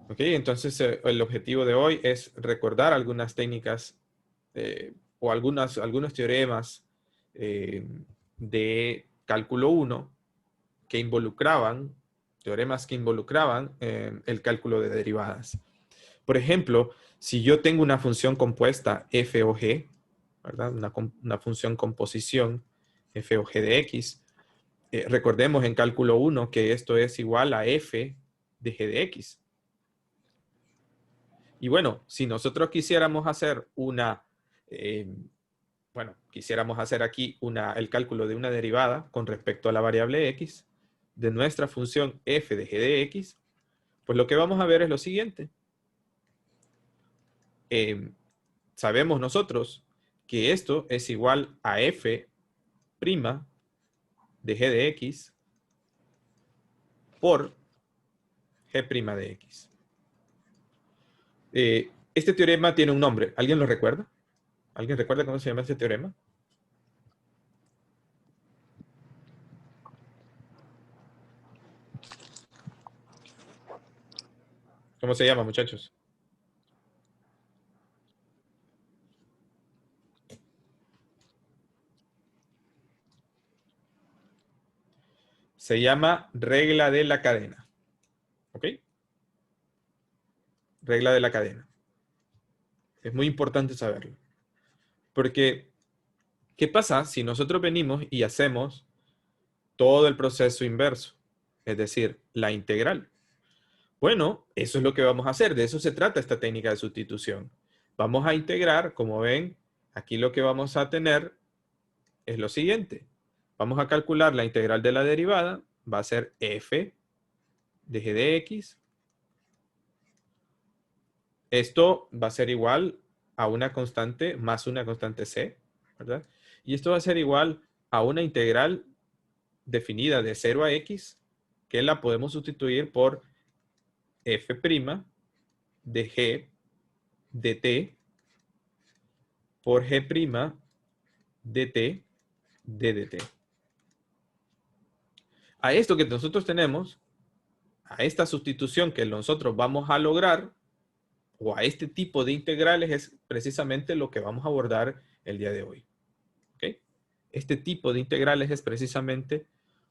¿Ok? Entonces, el objetivo de hoy es recordar algunas técnicas o algunos teoremas eh, de cálculo 1 que involucraban, teoremas que involucraban el cálculo de derivadas. Por ejemplo, si yo tengo una función compuesta f o g, ¿verdad? Una función composición f o g de x, recordemos en cálculo 1 que esto es igual a f de g de x. Y bueno, si nosotros quisiéramos hacer quisiéramos hacer aquí el cálculo de una derivada con respecto a la variable x de nuestra función f de g de x, pues lo que vamos a ver es lo siguiente. Sabemos nosotros que esto es igual a f' de g de x por g' de x. Este teorema tiene un nombre. ¿Alguien lo recuerda? ¿Alguien recuerda cómo se llama este teorema? ¿Cómo se llama, muchachos? Se llama regla de la cadena. ¿Ok? Regla de la cadena. Es muy importante saberlo. Porque, ¿qué pasa si nosotros venimos y hacemos todo el proceso inverso? Es decir, la integral. Bueno, eso es lo que vamos a hacer. De eso se trata esta técnica de sustitución. Vamos a integrar, como ven, aquí lo que vamos a tener es lo siguiente. Vamos a calcular la integral de la derivada. Va a ser f de g de x. Esto va a ser igual a una constante más una constante c, ¿verdad? Y esto va a ser igual a una integral definida de 0 a x, que la podemos sustituir por f' de g de t por g' de t de dt. A esto que nosotros tenemos, a esta sustitución que nosotros vamos a lograr, o a este tipo de integrales, es precisamente lo que vamos a abordar el día de hoy. ¿Okay? Este tipo de integrales es precisamente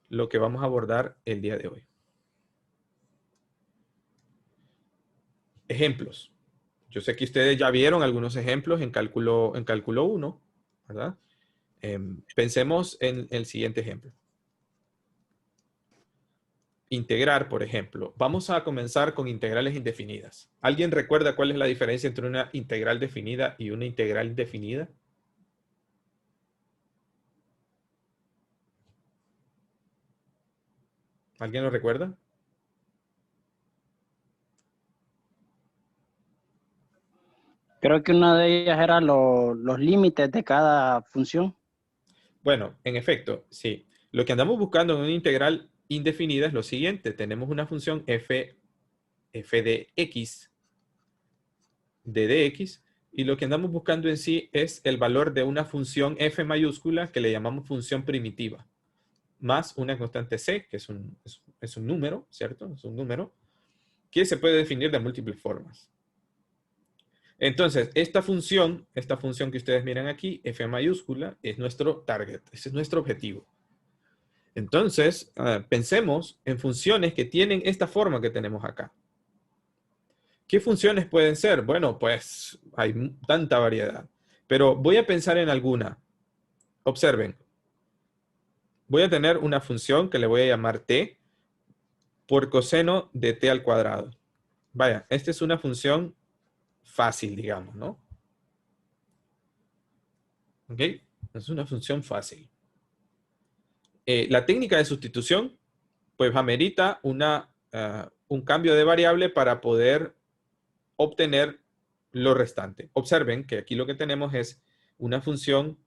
lo que vamos a abordar el día de hoy. Ejemplos. Yo sé que ustedes ya vieron algunos ejemplos en cálculo 1, ¿verdad? Pensemos en el siguiente ejemplo. Integrar, por ejemplo. Vamos a comenzar con integrales indefinidas. ¿Alguien recuerda cuál es la diferencia entre una integral definida y una integral indefinida? ¿Alguien lo recuerda? Creo que una de ellas era los límites de cada función. Bueno, en efecto, sí. Lo que andamos buscando en una integral indefinida es lo siguiente. Tenemos una función f de x de dx, y lo que andamos buscando en sí es el valor de una función f mayúscula que le llamamos función primitiva, más una constante c, que es un número, ¿cierto? Es un número que se puede definir de múltiples formas. Entonces, esta función que ustedes miran aquí, f mayúscula, es nuestro target, ese es nuestro objetivo. Entonces, pensemos en funciones que tienen esta forma que tenemos acá. ¿Qué funciones pueden ser? Bueno, pues hay tanta variedad, pero voy a pensar en alguna. Observen, voy a tener una función que le voy a llamar t por coseno de t al cuadrado. Vaya, esta es una función fácil, digamos, ¿no? ¿Ok? Es una función fácil. La técnica de sustitución, pues amerita un cambio de variable para poder obtener lo restante. Observen que aquí lo que tenemos es una función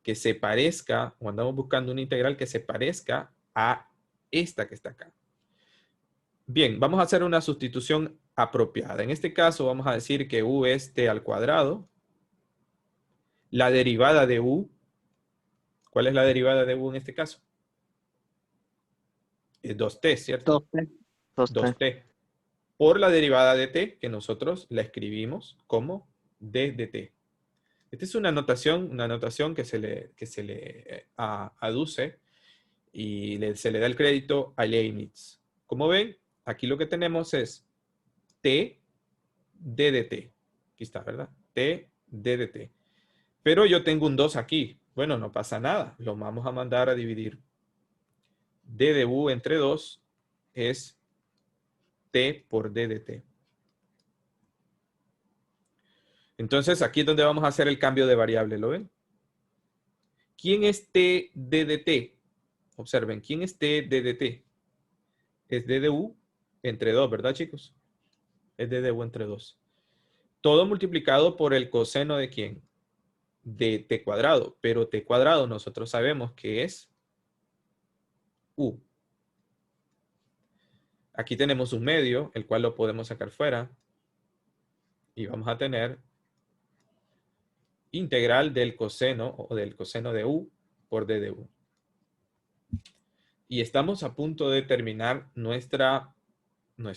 que se parezca, o andamos buscando una integral que se parezca a esta que está acá. Bien, vamos a hacer una sustitución apropiada. En este caso vamos a decir que u es t al cuadrado. La derivada de u, ¿cuál es la derivada de u en este caso? Es 2t, ¿cierto? 2T. 2T. 2t. por la derivada de t, que nosotros la escribimos como d de t. Esta es una notación que se le aduce y se le da el crédito a Leibniz. Como ven, aquí lo que tenemos es t d de t. Aquí está, ¿verdad? T d de t. Pero yo tengo un 2 aquí. Bueno, no pasa nada. Lo vamos a mandar a dividir. D de u entre 2 es t por d de t. Entonces, aquí es donde vamos a hacer el cambio de variable, ¿lo ven? ¿Quién es t d de t? Observen, ¿quién es t d de t? Es d de u entre 2, ¿verdad, chicos? Es d de u entre 2. Todo multiplicado por el coseno de ¿quién? De t cuadrado. Pero t cuadrado nosotros sabemos que es u. Aquí tenemos un medio, el cual lo podemos sacar fuera. Y vamos a tener integral del coseno o del coseno de u por d de u. Y estamos a punto de terminar nuestro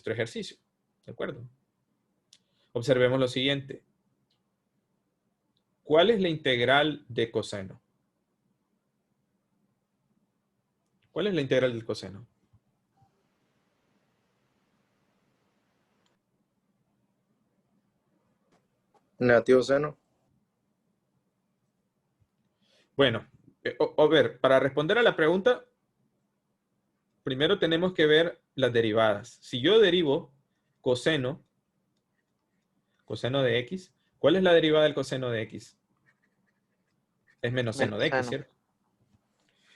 ejercicio. ¿De acuerdo? Observemos lo siguiente. ¿Cuál es la integral de coseno? ¿Cuál es la integral del coseno? Negativo seno. Bueno, a ver, para responder a la pregunta, primero tenemos que ver las derivadas. Si yo derivo coseno de x, ¿cuál es la derivada del coseno de x? Es menos seno de x, ¿cierto?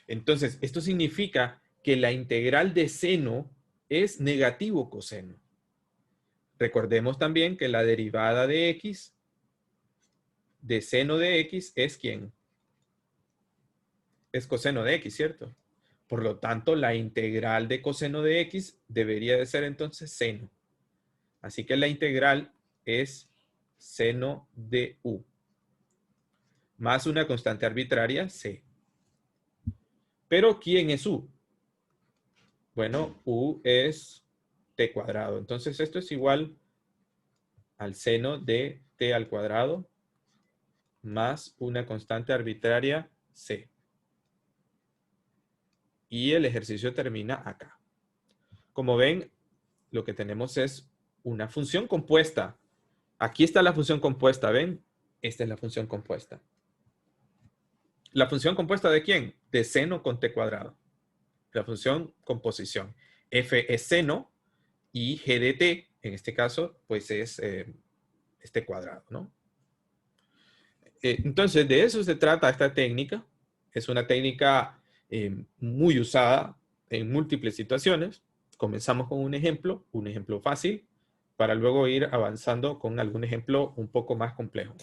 Entonces, esto significa que la integral de seno es negativo coseno. Recordemos también que la derivada de x, de seno de x, es ¿quién? Es coseno de x, ¿cierto? Por lo tanto, la integral de coseno de x debería de ser entonces seno. Así que la integral es seno de u. Más una constante arbitraria, c. Pero, ¿quién es u? Bueno, u es t cuadrado. Entonces, esto es igual al seno de t al cuadrado más una constante arbitraria c. Y el ejercicio termina acá. Como ven, lo que tenemos es una función compuesta. Aquí está la función compuesta, ¿ven? Esta es la función compuesta. ¿La función compuesta de quién? De seno con t cuadrado. La función composición. F es seno y g de t, en este caso, pues es este cuadrado, ¿no? Entonces, de eso se trata esta técnica. Es una técnica muy usada en múltiples situaciones. Comenzamos con un ejemplo fácil, para luego ir avanzando con algún ejemplo un poco más complejo.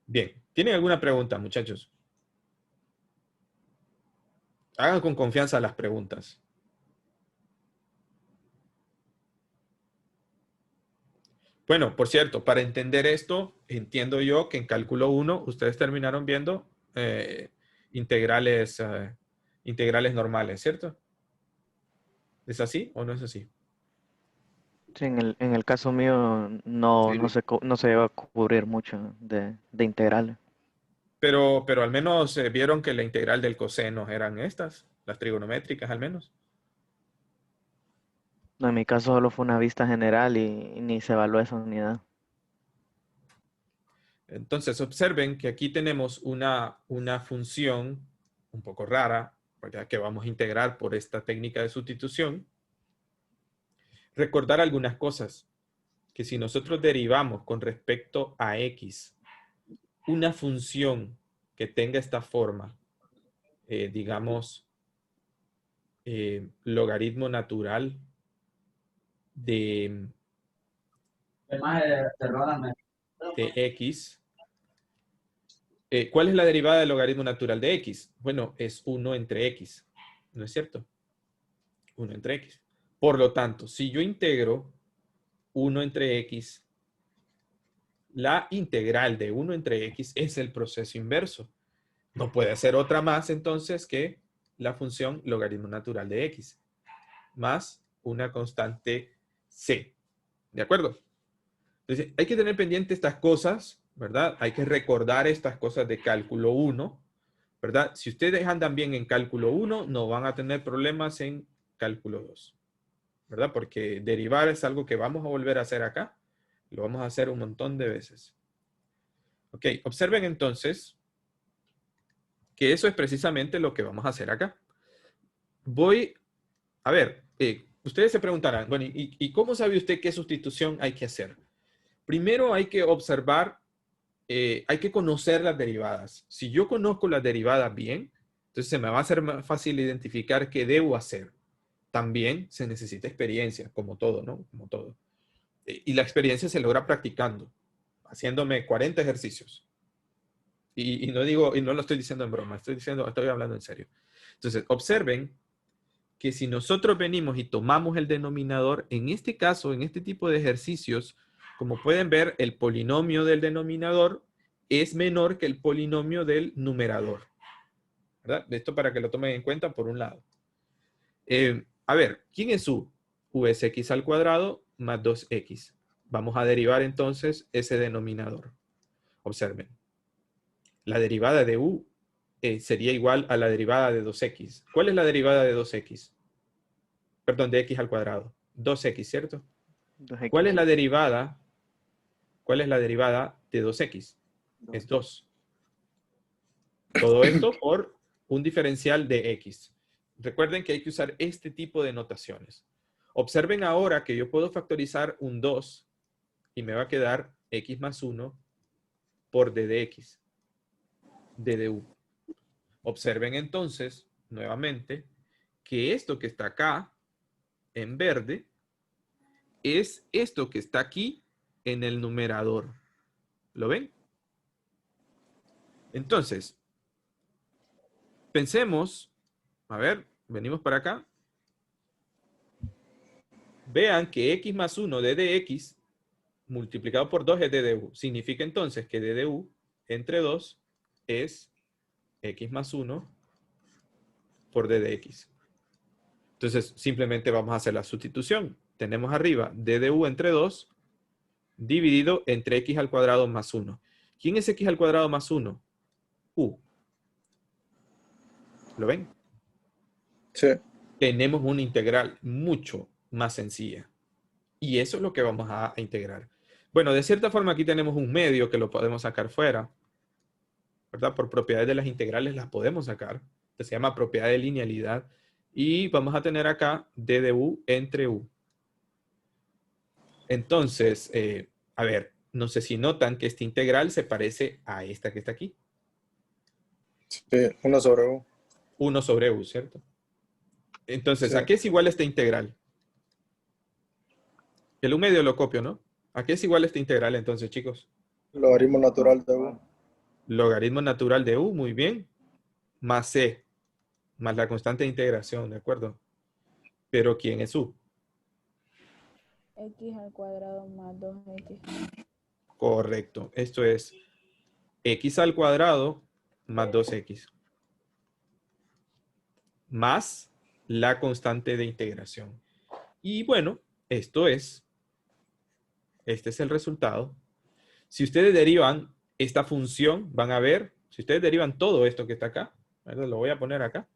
Bien, ¿tienen alguna pregunta, muchachos? Hagan con confianza las preguntas. Bueno, por cierto, para entender esto, entiendo yo que en cálculo 1 ustedes terminaron viendo integrales normales, ¿cierto? ¿Es así o no es así? Sí, en el caso mío no se va a cubrir mucho de integrales. Pero al menos vieron que la integral del coseno eran estas, las trigonométricas al menos. No, en mi caso solo fue una vista general y ni se evaluó esa unidad. Entonces observen que aquí tenemos una función un poco rara, ¿verdad? Que vamos a integrar por esta técnica de sustitución. Recordar algunas cosas, que si nosotros derivamos con respecto a x una función que tenga esta forma, digamos, logaritmo natural de x, ¿cuál es la derivada del logaritmo natural de x? Bueno, es 1 entre x, ¿no es cierto? 1 entre x. Por lo tanto, si yo integro 1 entre x, la integral de 1 entre x es el proceso inverso. No puede ser otra más entonces que la función logaritmo natural de x más una constante c. ¿De acuerdo? Entonces, hay que tener pendiente estas cosas, ¿verdad? Hay que recordar estas cosas de cálculo 1, ¿verdad? Si ustedes andan bien en cálculo 1, no van a tener problemas en cálculo 2, ¿verdad? Porque derivar es algo que vamos a volver a hacer acá. Lo vamos a hacer un montón de veces. Ok, observen entonces que eso es precisamente lo que vamos a hacer acá. Voy, a ver, ustedes se preguntarán, bueno, ¿y cómo sabe usted qué sustitución hay que hacer? Primero hay que observar, hay que conocer las derivadas. Si yo conozco las derivadas bien, entonces se me va a hacer más fácil identificar qué debo hacer. También se necesita experiencia, como todo, ¿no? Como todo. Y la experiencia se logra practicando, haciéndome 40 ejercicios. Y no digo, y no lo estoy diciendo en broma, estoy hablando en serio. Entonces, observen que si nosotros venimos y tomamos el denominador, en este caso, en este tipo de ejercicios, como pueden ver, el polinomio del denominador es menor que el polinomio del numerador, ¿verdad? Esto para que lo tomen en cuenta por un lado. A ver, ¿quién es U? U es x al cuadrado más 2x. Vamos a derivar entonces ese denominador. Observen. La derivada de U sería igual a la derivada de 2x. ¿Cuál es la derivada de 2x? Perdón, de x al cuadrado. 2x, ¿cierto? 2x. ¿Cuál es la derivada? ¿Cuál es la derivada de 2x? Es 2. Todo esto por un diferencial de x. Recuerden que hay que usar este tipo de notaciones. Observen ahora que yo puedo factorizar un 2 y me va a quedar x más 1 por d de x, d de u. Observen entonces, nuevamente, que esto que está acá, en verde, es esto que está aquí en el numerador. ¿Lo ven? Entonces, pensemos, a ver, venimos para acá. Vean que x más 1 d de x multiplicado por 2 es d de u. Significa entonces que d de u entre 2 es x más 1 por d de x. Entonces, simplemente vamos a hacer la sustitución. Tenemos arriba d de u entre 2 dividido entre x al cuadrado más 1. ¿Quién es x al cuadrado más 1? U. ¿Lo ven? Sí. Tenemos una integral mucho más sencilla. Y eso es lo que vamos a integrar. Bueno, de cierta forma aquí tenemos un medio que lo podemos sacar fuera, ¿verdad? Por propiedades de las integrales las podemos sacar. Que se llama propiedad de linealidad. Y vamos a tener acá d de u entre u. Entonces, a ver, no sé si notan que esta integral se parece a esta que está aquí. Sí, 1 sobre u. 1 sobre u, ¿cierto? Entonces, Sí. ¿a qué es igual esta integral? El u medio lo copio, ¿no? ¿A qué es igual esta integral entonces, chicos? Logaritmo natural de u. Logaritmo natural de u, muy bien. Más c, más la constante de integración, ¿de acuerdo? Pero ¿quién es u? X al cuadrado más 2x. Correcto. Esto es x al cuadrado más 2x. Más la constante de integración. Y bueno, este es el resultado. Si ustedes derivan esta función, van a ver, si ustedes derivan todo esto que está acá, ¿verdad? Lo voy a poner acá.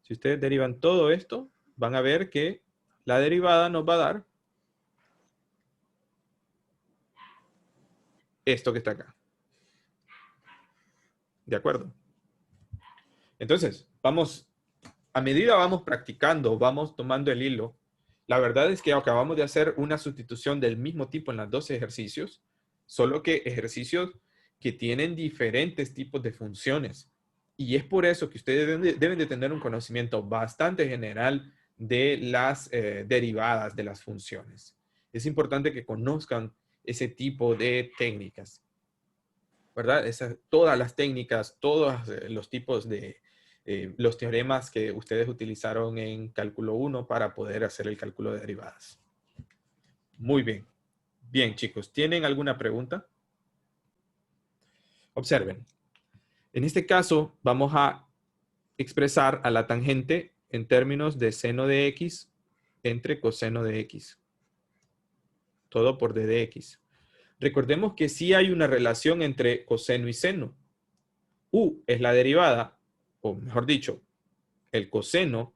Si ustedes derivan todo esto, van a ver que la derivada nos va a dar esto que está acá. ¿De acuerdo? Entonces, a medida vamos practicando, vamos tomando el hilo. La verdad es que acabamos de hacer una sustitución del mismo tipo en los 12 ejercicios, solo que ejercicios que tienen diferentes tipos de funciones. Y es por eso que ustedes deben de tener un conocimiento bastante general de las derivadas de las funciones. Es importante que conozcan ese tipo de técnicas, ¿verdad? Todas las técnicas, todos los tipos de los teoremas que ustedes utilizaron en cálculo 1 para poder hacer el cálculo de derivadas. Muy bien. Bien, chicos, ¿tienen alguna pregunta? Observen. En este caso, vamos a expresar a la tangente en términos de seno de x entre coseno de x. todo por d de x. Recordemos que sí hay una relación entre coseno y seno. U es la derivada, o mejor dicho, el coseno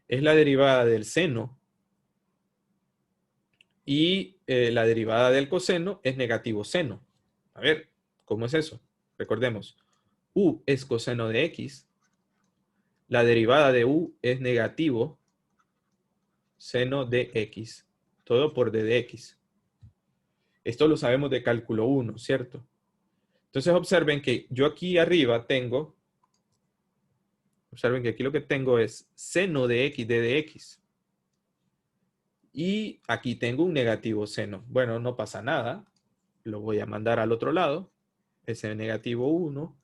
es la derivada del seno y la derivada del coseno es negativo seno. A ver, ¿cómo es eso? Recordemos, U es coseno de x, la derivada de U es negativo seno de x, todo por d de x. Esto lo sabemos de cálculo 1, ¿cierto? Entonces observen que yo aquí arriba tengo, observen que aquí lo que tengo es seno de x d de x. Y aquí tengo un negativo seno. Bueno, no pasa nada. Lo voy a mandar al otro lado. Ese negativo 1.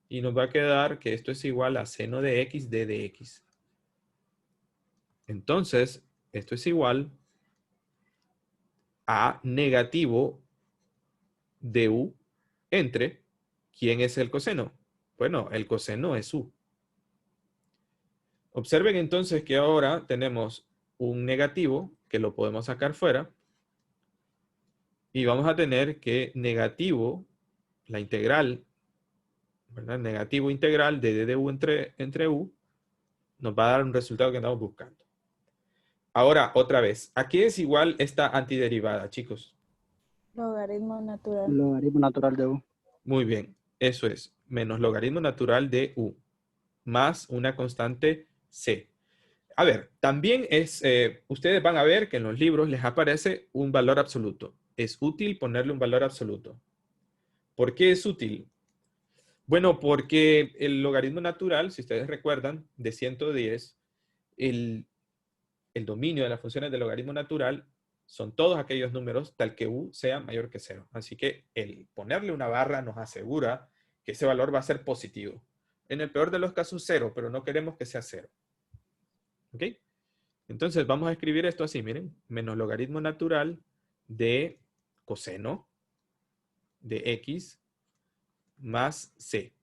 Y nos va a quedar que esto es igual a seno de x d de x. Entonces, esto es igual a negativo du entre, ¿quién es el coseno? Bueno, el coseno es u. Observen entonces que ahora tenemos un negativo que lo podemos sacar fuera y vamos a tener que negativo, la integral, ¿verdad? Negativo integral de d de u entre u nos va a dar un resultado que andamos buscando. Ahora, otra vez, ¿a qué es igual esta antiderivada, chicos? Logaritmo natural. Logaritmo natural de u. Muy bien, eso es, menos logaritmo natural de u, más una constante c. A ver, también es, ustedes van a ver que en los libros les aparece un valor absoluto. Es útil ponerle un valor absoluto. ¿Por qué es útil? Bueno, porque el logaritmo natural, si ustedes recuerdan, de 110, el dominio de las funciones del logaritmo natural son todos aquellos números tal que u sea mayor que 0. Así que el ponerle una barra nos asegura que ese valor va a ser positivo. En el peor de los casos 0, pero no queremos que sea 0. ¿Ok? Entonces vamos a escribir esto así, miren. Menos logaritmo natural de coseno de x más c.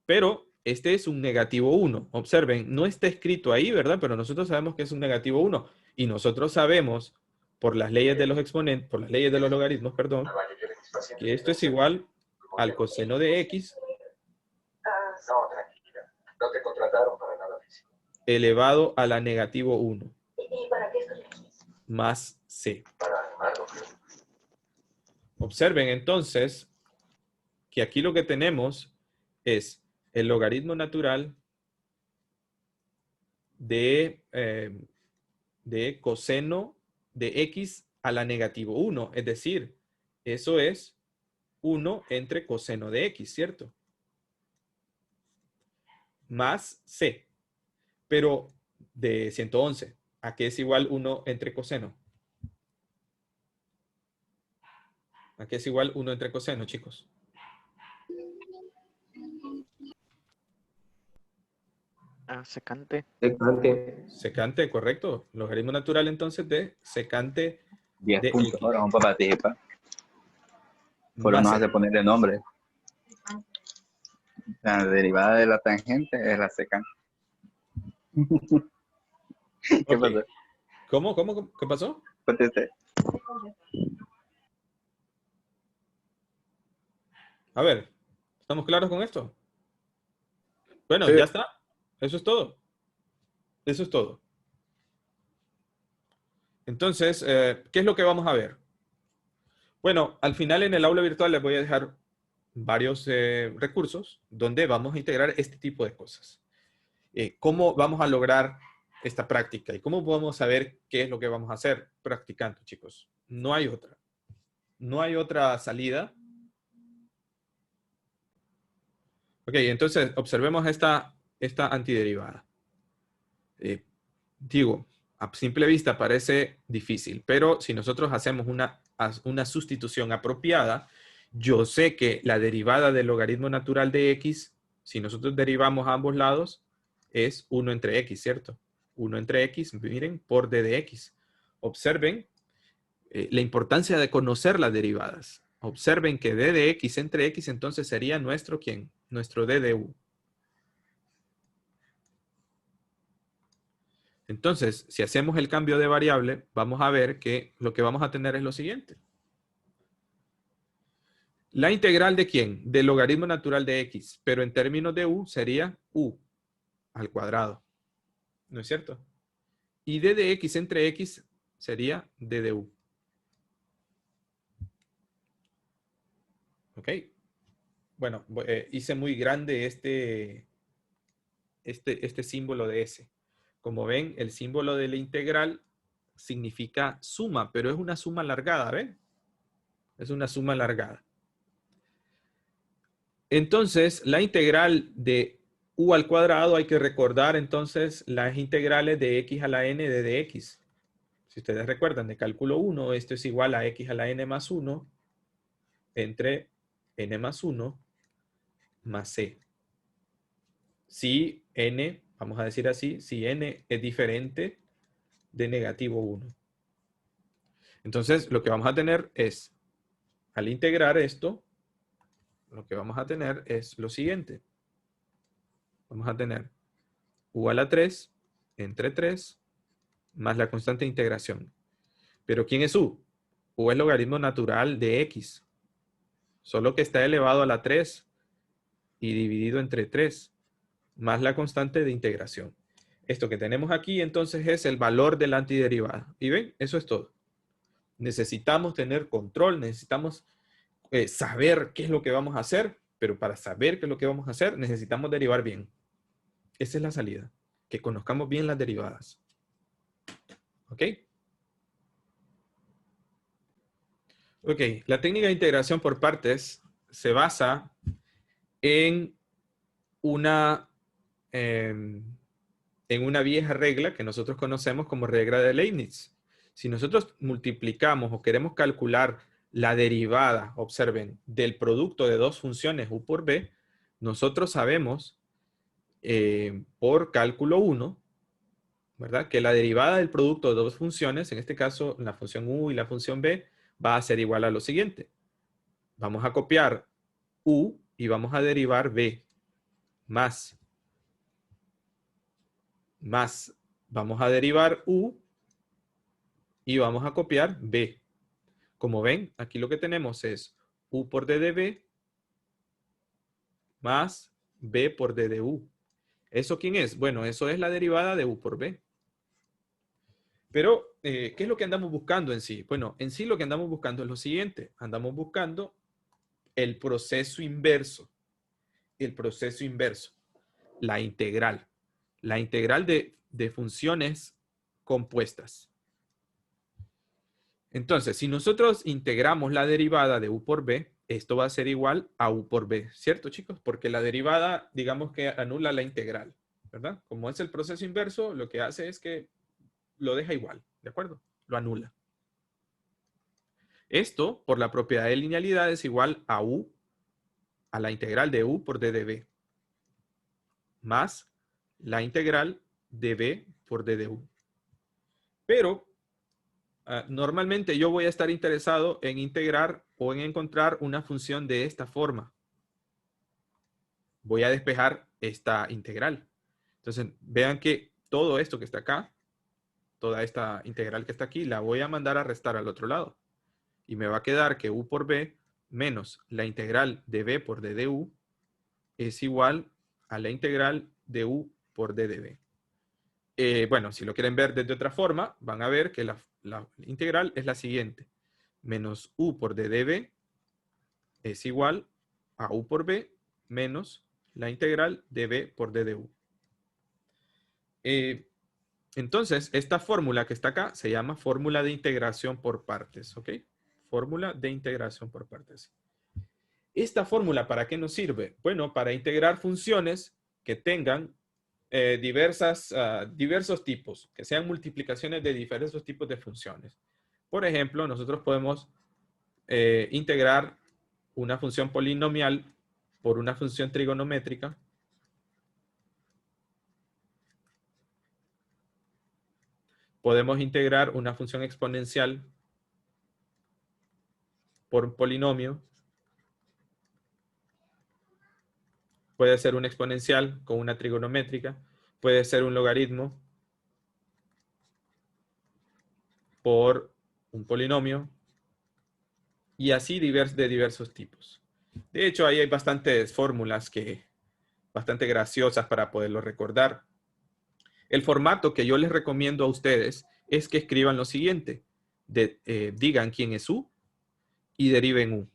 Pero este es un negativo 1. Observen, no está escrito ahí, ¿verdad? Pero nosotros sabemos que es un negativo 1. Y nosotros sabemos, por las leyes de los exponentes, por las leyes de los logaritmos, perdón, que esto es igual al coseno de x No, tranquila. No te contrataron para nada físico. elevado a la negativo 1 ¿Y para qué estoy aquí? más c. Para animarlo. Observen entonces que aquí lo que tenemos es el logaritmo natural de coseno de x a la negativo 1. Es decir, eso es 1 entre coseno de x, ¿cierto? Más c. Pero de 111, ¿a qué es igual 1 entre coseno? ¿A qué es igual 1 entre coseno, chicos? Secante. Secante. Secante, correcto. Logaritmo natural entonces de secante 10 de puntos x. ahora, vamos para participar. Pero Más nos c. hace ponerle nombre. La derivada de la tangente es la secante. ¿Qué Ok. pasó? ¿Cómo? ¿Qué pasó? Conteste. A ver, ¿estamos claros con esto? Bueno, Sí. ya está. Eso es todo. Eso es todo. Entonces, ¿qué es lo que vamos a ver? Bueno, al final en el aula virtual les voy a dejar varios recursos donde vamos a integrar este tipo de cosas. ¿Cómo vamos a lograr esta práctica? ¿Y cómo podemos saber qué es lo que vamos a hacer practicando, chicos? No hay otra. No hay otra salida. Ok, entonces observemos esta antiderivada. Digo, a simple vista parece difícil, pero si nosotros hacemos una sustitución apropiada, yo sé que la derivada del logaritmo natural de x, si nosotros derivamos a ambos lados, es 1 entre x, ¿cierto? 1 entre x, miren, por d de x. Observen la importancia de conocer las derivadas. Observen que d de x entre x entonces sería nuestro, ¿quién? Nuestro d de u. Entonces, si hacemos el cambio de variable, vamos a ver que lo que vamos a tener es lo siguiente. La integral de ¿quién? Del logaritmo natural de x, pero en términos de u sería u al cuadrado. ¿No es cierto? Y d de x entre x sería d de u. ¿Ok? Bueno, hice muy grande este símbolo de S. Como ven, el símbolo de la integral significa suma, pero es una suma alargada, ¿ven? Es una suma alargada. Entonces, la integral de u al cuadrado, hay que recordar entonces las integrales de x a la n de dx. Si ustedes recuerdan, de cálculo 1, esto es igual a x a la n más 1 entre n más 1 más c. Si n, vamos a decir así, si n es diferente de negativo 1. Entonces, lo que vamos a tener es, al integrar esto, lo que vamos a tener es lo siguiente. Vamos a tener u a la 3 entre 3 más la constante de integración. ¿Pero quién es u? U es logaritmo natural de x. Solo que está elevado a la 3 y dividido entre 3 más la constante de integración. Esto que tenemos aquí entonces es el valor de la antiderivada. ¿Y ven? Eso es todo. Necesitamos tener control, necesitamos saber qué es lo que vamos a hacer, pero para saber qué es lo que vamos a hacer necesitamos derivar bien. Esa es la salida, que conozcamos bien las derivadas. ¿Ok? Ok, la técnica de integración por partes se basa en una vieja regla que nosotros conocemos como regla de Leibniz. Si nosotros multiplicamos o queremos calcular la derivada, observen, del producto de dos funciones u por b, nosotros sabemos por cálculo 1, ¿verdad? Que la derivada del producto de dos funciones, en este caso la función u y la función b, va a ser igual a lo siguiente. Vamos a copiar u y vamos a derivar b más vamos a derivar u y vamos a copiar b. Como ven, aquí lo que tenemos es u por d de b más b por d de u. ¿Eso quién es? Bueno, eso es la derivada de u por b. Pero, ¿qué es lo que andamos buscando en sí? Bueno, en sí lo que andamos buscando es lo siguiente. Andamos buscando el proceso inverso. El proceso inverso. La integral. La integral de funciones compuestas. Entonces, si nosotros integramos la derivada de u por b, esto va a ser igual a u por b, ¿cierto, chicos? Porque la derivada, digamos que anula la integral, ¿verdad? Como es el proceso inverso, lo que hace es que lo deja igual, ¿de acuerdo? Lo anula. Esto, por la propiedad de linealidad, es igual a u, a la integral de u por d de b, más la integral de b por d de u. Pero, normalmente yo voy a estar interesado en integrar o en encontrar una función de esta forma. Voy a despejar esta integral. Entonces, vean que todo esto que está acá, toda esta integral que está aquí, la voy a mandar a restar al otro lado. Y me va a quedar que u por b menos la integral de b por d de u es igual a la integral de u por d de b. Bueno, si lo quieren ver desde otra forma, van a ver que la integral es la siguiente. Menos u por d de b es igual a u por b menos la integral de b por d de u. Entonces, esta fórmula que está acá se llama fórmula de integración por partes, ¿ok? Fórmula de integración por partes. ¿Esta fórmula para qué nos sirve? Bueno, para integrar funciones que tengan diversos tipos, que sean multiplicaciones de diversos tipos de funciones. Por ejemplo, nosotros podemos integrar una función polinomial por una función trigonométrica. Podemos integrar una función exponencial por un polinomio. Puede ser una exponencial con una trigonométrica. Puede ser un logaritmo por un polinomio y así de diversos tipos. De hecho, ahí hay bastantes fórmulas bastante graciosas para poderlo recordar. El formato que yo les recomiendo a ustedes es que escriban lo siguiente. Digan quién es U y deriven U.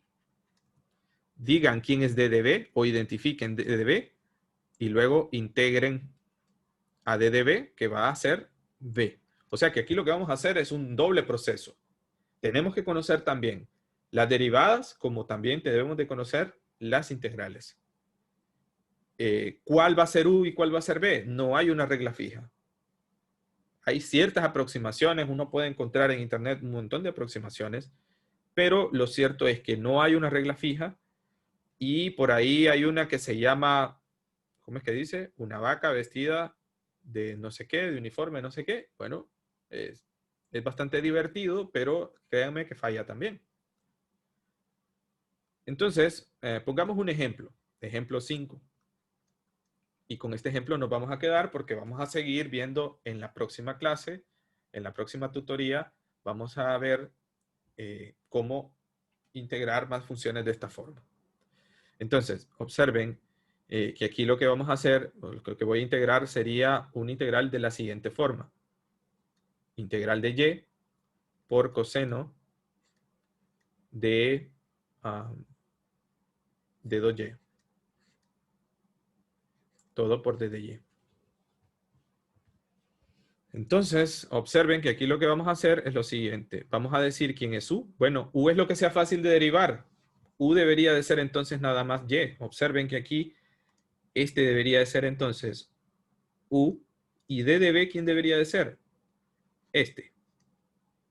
Digan quién es DDB o identifiquen DDB y luego integren a DDB, que va a ser B. O sea que aquí lo que vamos a hacer es un doble proceso. Tenemos que conocer también las derivadas, como también debemos de conocer las integrales. ¿Cuál va a ser U y cuál va a ser B? No hay una regla fija. Hay ciertas aproximaciones, uno puede encontrar en internet un montón de aproximaciones, pero lo cierto es que no hay una regla fija y por ahí hay una que se llama, ¿cómo es que dice? Una vaca vestida de no sé qué, de uniforme, no sé qué. Bueno, es bastante divertido, pero créanme que falla también. Entonces, pongamos un ejemplo, ejemplo 5. Y con este ejemplo nos vamos a quedar porque vamos a seguir viendo en la próxima clase, en la próxima tutoría, vamos a ver cómo integrar más funciones de esta forma. Entonces, observen que aquí lo que vamos a hacer, o lo que voy a integrar sería un integral de la siguiente forma. Integral de y por coseno de 2y. Todo por d de y. Entonces, observen que aquí lo que vamos a hacer es lo siguiente. Vamos a decir quién es U. Bueno, U es lo que sea fácil de derivar. U debería de ser entonces nada más y. Observen que aquí este debería de ser entonces U. Y d de b, ¿quién debería de ser? Este.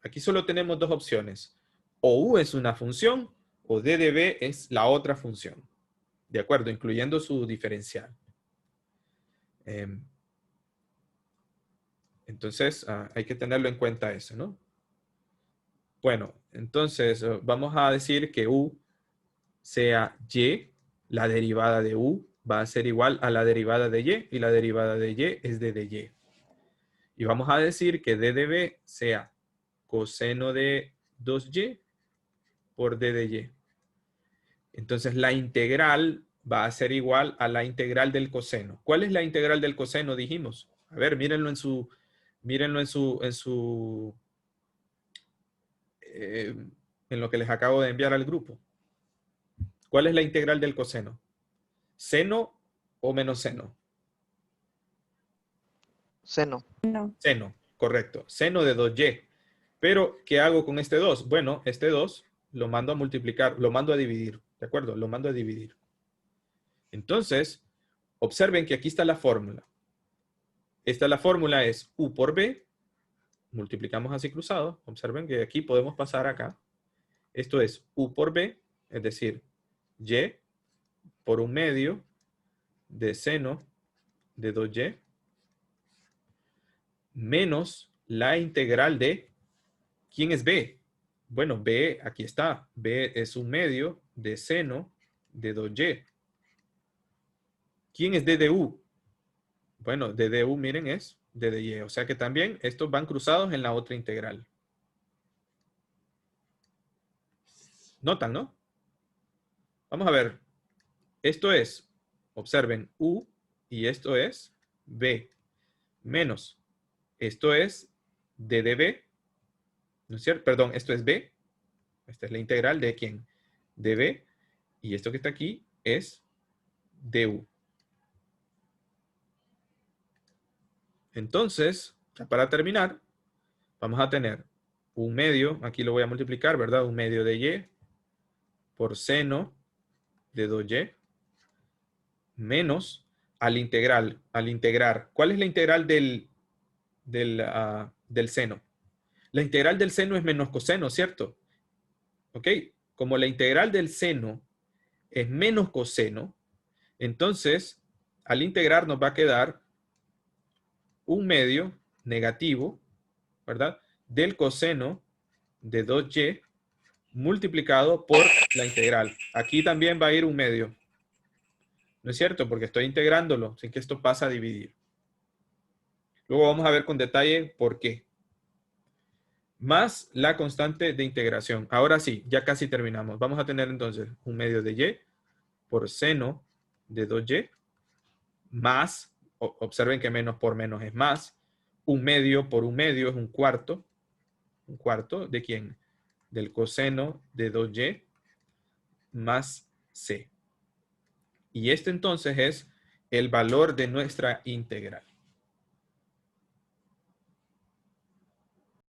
Aquí solo tenemos dos opciones. O U es una función o d de b es la otra función. ¿De acuerdo? Incluyendo su diferencial. Entonces, hay que tenerlo en cuenta eso, ¿no? Bueno, entonces vamos a decir que U sea y, la derivada de U va a ser igual a la derivada de y la derivada de y es d de y. Y vamos a decir que d de b sea coseno de 2y por d de y. Entonces, la integral va a ser igual a la integral del coseno. ¿Cuál es la integral del coseno? Dijimos. A ver, mírenlo en lo que les acabo de enviar al grupo. ¿Cuál es la integral del coseno? ¿Seno o menos seno? Seno. No. Seno, correcto. Seno de 2y. Pero, ¿qué hago con este 2? Bueno, este 2 lo mando a multiplicar, lo mando a dividir. ¿De acuerdo? Lo mando a dividir. Entonces, observen que aquí está la fórmula. La fórmula es U por B. Multiplicamos así cruzado. Observen que aquí podemos pasar acá. Esto es U por B, es decir, y por 1/2 de seno de 2y menos la integral de, ¿quién es B? Bueno, B, aquí está. B es 1/2 de seno de 2y. ¿Quién es D de U? Bueno, D de U, miren, es D de Y. O sea que también estos van cruzados en la otra integral. ¿Notan, no? Vamos a ver. Esto es, observen, U y esto es B. Menos, esto es D de B. ¿No es cierto? Perdón, esto es B. Esta es la integral de ¿quién? De B. Y esto que está aquí es du. Entonces, para terminar, vamos a tener 1/2, aquí lo voy a multiplicar, ¿verdad? 1/2 de y por seno de 2y menos al integrar. ¿Cuál es la integral del seno? La integral del seno es menos coseno, ¿cierto? ¿Ok? Como la integral del seno es menos coseno, entonces al integrar nos va a quedar 1/2 negativo, ¿verdad? Del coseno de 2y multiplicado por la integral. Aquí también va a ir 1/2. ¿No es cierto? Porque estoy integrándolo sin que esto pase a dividir. Luego vamos a ver con detalle por qué. más la constante de integración. Ahora sí, ya casi terminamos. Vamos a tener entonces un medio de y por seno de 2y más, observen que menos por menos es más, un medio por un medio es un cuarto ¿de quién? Del coseno de 2y más c. Y este entonces es el valor de nuestra integral.